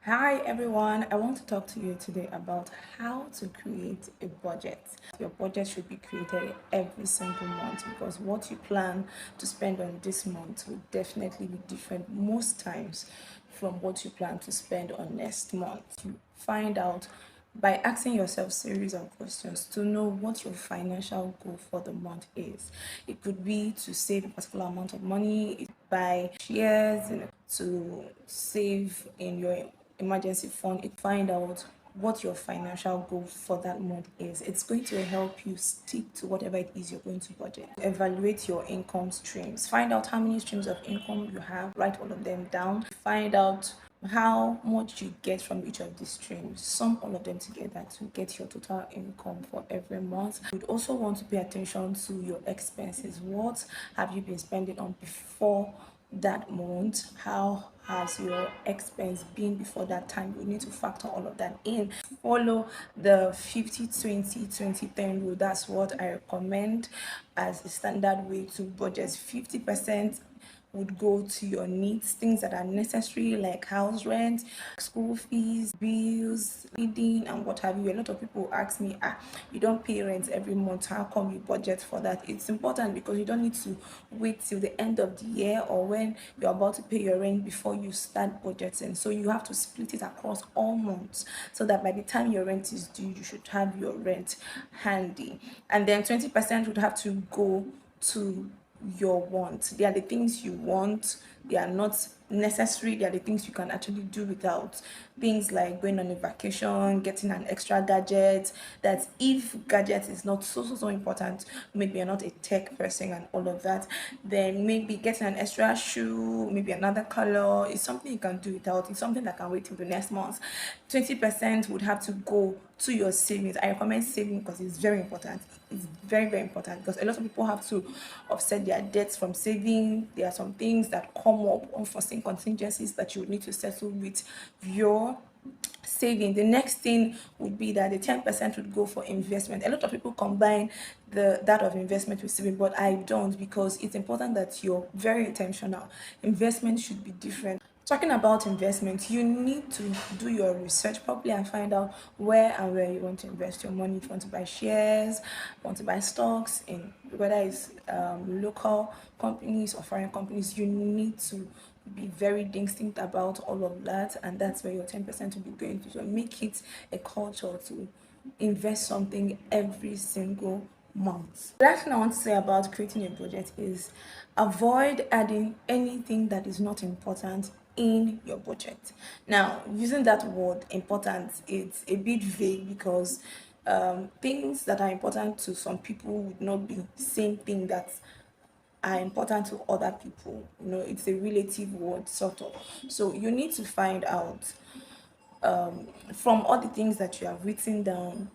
Hi everyone, I want to talk to you today about how to create a budget. Your budget should be created every single month because what you plan to spend on this month will definitely be different most times from what you plan to spend on next month. You find out by asking yourself series of questions to know what your financial goal for the month is. It could be to save a particular amount of money, buy shares, to save in your emergency fund. It find out what your financial goal for that month is. It's going to help you stick to whatever it is you're going to budget. Evaluate your income streams. Find out how many streams of income you have. Write all of them down. Find out how much you get from each of these streams. Sum all of them together to get your total income for every month. You'd also want to pay attention to your expenses. What have you been spending on before that month? How has your expense been before that time? You need to factor all of that in. Follow the 50-20-20-10 rule. That's what I recommend as a standard way to budget. 50% would go to your needs, things that are necessary like house rent, school fees, bills, feeding, and what have you. A lot of people ask me, you don't pay rent every month, how come you budget for that? It's important because you don't need to wait till the end of the year or when you're about to pay your rent before you start budgeting. So you have to split it across all months so that by the time your rent is due, you should have your rent handy. And then 20% would have to go to your wants. They are the things you want, they are not necessary, they are the things you can actually do without. Things like going on a vacation, getting an extra gadget, that if gadget is not so important, maybe you're not a tech person and all of that, then maybe getting an extra shoe, maybe another color, is something you can do without. It's something that can wait till the next month. 20% would have to go to your savings. I recommend saving because it's very important. It's very important because a lot of people have to offset their debts from saving. There are some things that come up, unforeseen contingencies that you would need to settle with your saving. The next thing would be that the 10% would go for investment. A lot of people combine that of investment with saving, but I don't, because it's important that you're very intentional. Investment should be different. Talking about investment, you need to do your research properly and find out where you want to invest your money. If you want to buy shares, want to buy stocks, in whether it's local companies or foreign companies, you need to be very distinct about all of that, and that's where your 10% will be going to. So make it a culture to invest something every single month. The last thing I want to say about creating a budget is avoid adding anything that is not important in your budget. Now, using that word important, it's a bit vague because things that are important to some people would not be the same thing that are important to other people. It's a relative word, sort of. So you need to find out from all the things that you have written down,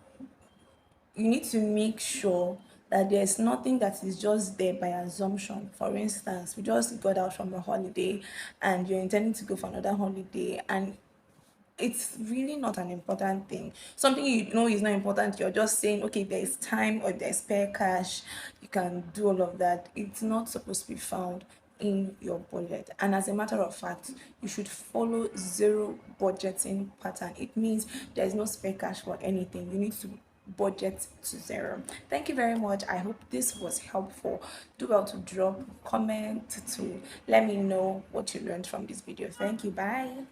you need to make sure that there's nothing that is just there by assumption. For instance, we just got out from a holiday and you're intending to go for another holiday, and it's really not an important thing. Something you know is not important, you're just saying, okay, there's time or there's spare cash, you can do all of that. It's not supposed to be found in your budget. And as a matter of fact, you should follow zero budgeting pattern. It means there's no spare cash for anything. You need to budget to zero. Thank you very much. I hope this was helpful. Do well to drop comment to let me know what you learned from this video. Thank you. Bye.